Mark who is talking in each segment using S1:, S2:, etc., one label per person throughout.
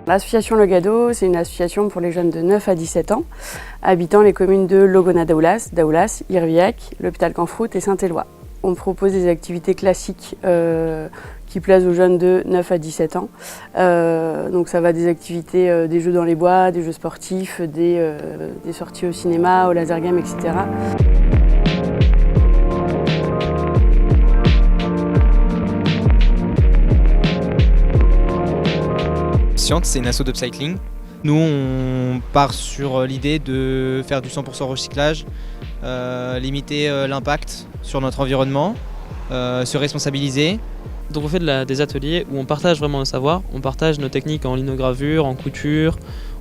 S1: L'association Logado, c'est une association pour les jeunes de 9 à 17 ans, habitant les communes de Logona-Daoulas, Daoulas, Irviac, l'hôpital Canfroute et Saint-Éloi. On propose des activités classiques qui plaisent aux jeunes de 9 à 17 ans. Donc ça va des activités, des jeux dans les bois, des jeux sportifs, des sorties au cinéma, au laser game, etc.
S2: C'est une asso d'upcycling. Nous, on part sur l'idée de faire du 100% recyclage, limiter l'impact sur notre environnement, se responsabiliser.
S3: Donc on fait des ateliers où on partage vraiment le savoir, on partage nos techniques en linogravure, en couture,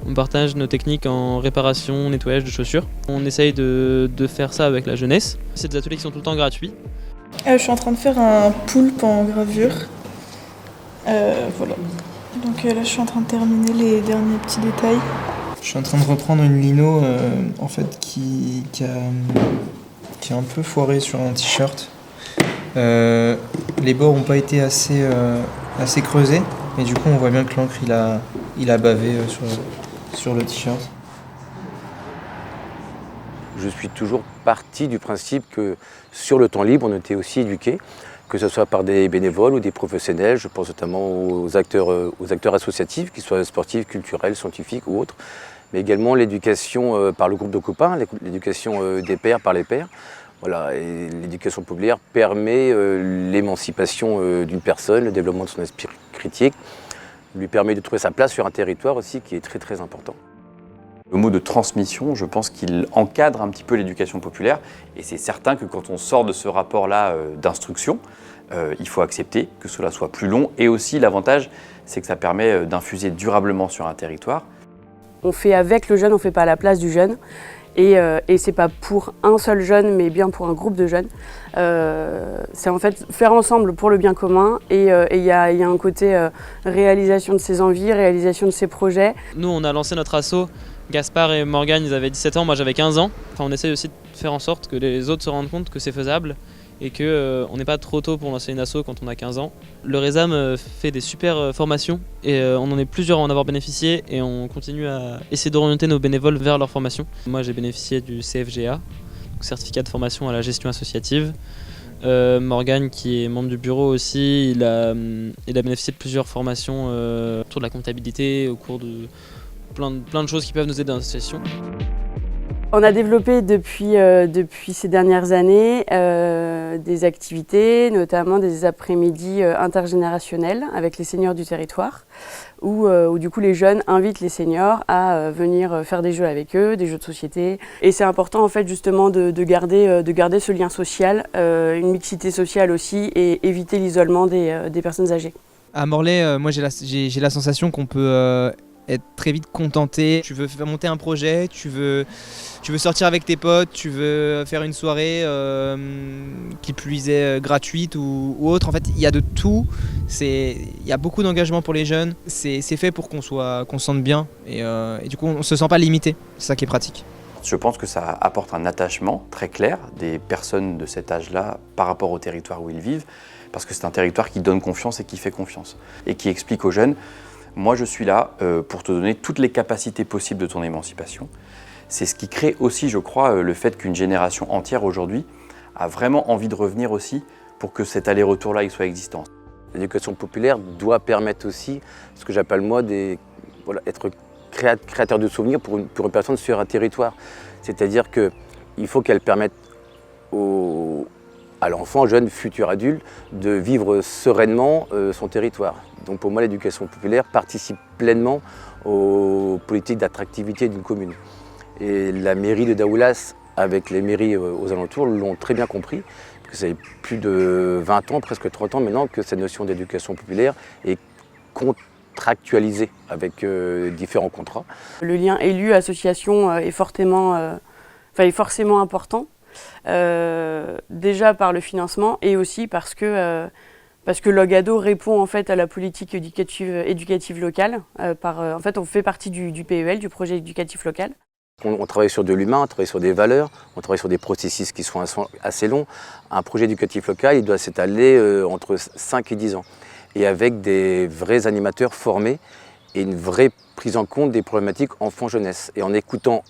S3: on partage nos techniques en réparation, nettoyage de chaussures. On essaye de faire ça avec la jeunesse. C'est des ateliers qui sont tout le temps gratuits.
S4: Je suis en train de faire un poulpe en gravure. Voilà. Donc là je suis en train de terminer les derniers petits détails.
S5: Je suis en train de reprendre une lino en fait qui a un peu foiré sur un t-shirt. Les bords n'ont pas été assez creusés et du coup on voit bien que l'encre il a bavé sur le t-shirt.
S6: Je suis toujours parti du principe que sur le temps libre on était aussi éduqué, que ce soit par des bénévoles ou des professionnels. Je pense notamment aux acteurs associatifs, qu'ils soient sportifs, culturels, scientifiques ou autres, mais également l'éducation par le groupe de copains, l'éducation des pairs par les pairs. Voilà, et l'éducation populaire permet l'émancipation d'une personne, le développement de son esprit critique, lui permet de trouver sa place sur un territoire aussi qui est très très important.
S7: Le mot de transmission, je pense qu'il encadre un petit peu l'éducation populaire et c'est certain que quand on sort de ce rapport-là d'instruction, il faut accepter que cela soit plus long et aussi l'avantage, c'est que ça permet d'infuser durablement sur un territoire.
S1: On fait avec le jeune, on ne fait pas à la place du jeune. Et c'est pas pour un seul jeune, mais bien pour un groupe de jeunes. C'est en fait faire ensemble pour le bien commun. Et il y a un côté réalisation de ses envies, réalisation de ses projets.
S3: Nous, on a lancé notre asso. Gaspard et Morgane, ils avaient 17 ans, moi j'avais 15 ans. Enfin, on essaye aussi de faire en sorte que les autres se rendent compte que c'est faisable et qu'on n'est pas trop tôt pour lancer une asso quand on a 15 ans. Le Résam fait des super formations et on en est plusieurs à en avoir bénéficié et on continue à essayer d'orienter nos bénévoles vers leur formation. Moi j'ai bénéficié du CFGA, donc certificat de formation à la gestion associative. Morgane qui est membre du bureau aussi, il a bénéficié de plusieurs formations autour de la comptabilité, au cours de plein de choses qui peuvent nous aider dans l'association.
S1: On a développé depuis ces dernières années des activités, notamment des après-midi intergénérationnels avec les seniors du territoire, où du coup les jeunes invitent les seniors à venir faire des jeux avec eux, des jeux de société. Et c'est important en fait justement de garder ce lien social, une mixité sociale aussi, et éviter l'isolement des personnes âgées.
S2: À Morlaix, moi j'ai la sensation qu'on peut être très vite contenté. Tu veux faire monter un projet, tu veux sortir avec tes potes, tu veux faire une soirée qui plus est gratuite ou autre. En fait, il y a de tout. Il y a beaucoup d'engagement pour les jeunes. C'est fait pour qu'on se sente bien et du coup on ne se sent pas limité. C'est ça qui est pratique.
S7: Je pense que ça apporte un attachement très clair des personnes de cet âge-là par rapport au territoire où ils vivent, parce que c'est un territoire qui donne confiance et qui fait confiance et qui explique aux jeunes: moi je suis là pour te donner toutes les capacités possibles de ton émancipation. C'est ce qui crée aussi, je crois, le fait qu'une génération entière aujourd'hui a vraiment envie de revenir aussi pour que cet aller-retour-là il soit existant.
S6: L'éducation populaire doit permettre aussi ce que j'appelle moi être créateur de souvenirs pour une personne sur un territoire. C'est-à-dire qu'il faut qu'elle permette à l'enfant, jeune, futur adulte, de vivre sereinement son territoire. Donc pour moi, l'éducation populaire participe pleinement aux politiques d'attractivité d'une commune. Et la mairie de Daoulas, avec les mairies aux alentours, l'ont très bien compris, parce que ça fait plus de 20 ans, presque 30 ans maintenant, que cette notion d'éducation populaire est contractualisée avec différents contrats. Le lien élu-association est forcément important. Déjà par le financement et aussi parce que Logado répond en fait à la politique éducative locale. En fait, on fait partie du PEL, du projet éducatif local. On travaille sur de l'humain, on travaille sur des valeurs, on travaille sur des processus qui sont assez longs. Un projet éducatif local, il doit s'étaler entre 5 et 10 ans. Et avec des vrais animateurs formés et une vraie prise en compte des problématiques enfants-jeunesse, et en écoutant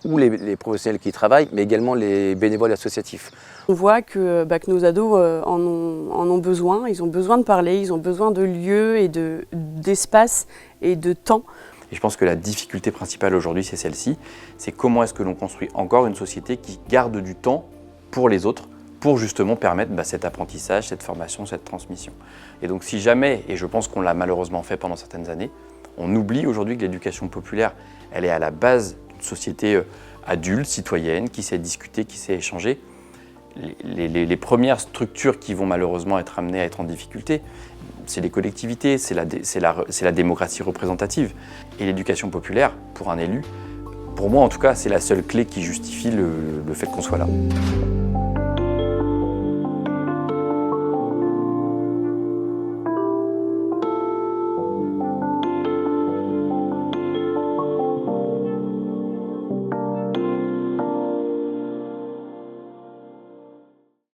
S6: les professionnels qui y travaillent, mais également les bénévoles associatifs.
S1: On voit que nos ados en ont besoin, ils ont besoin de parler, ils ont besoin de lieux et d'espace et de temps.
S7: Et je pense que la difficulté principale aujourd'hui, c'est celle-ci, c'est comment est-ce que l'on construit encore une société qui garde du temps pour les autres, pour justement permettre cet apprentissage, cette formation, cette transmission. Et donc si jamais, et je pense qu'on l'a malheureusement fait pendant certaines années, on oublie aujourd'hui que l'éducation populaire, elle est à la base d'une société adulte, citoyenne, qui sait discuter, qui sait échanger. Les premières structures qui vont malheureusement être amenées à être en difficulté, c'est les collectivités, c'est la démocratie représentative. Et l'éducation populaire, pour un élu, pour moi en tout cas, c'est la seule clé qui justifie le fait qu'on soit là.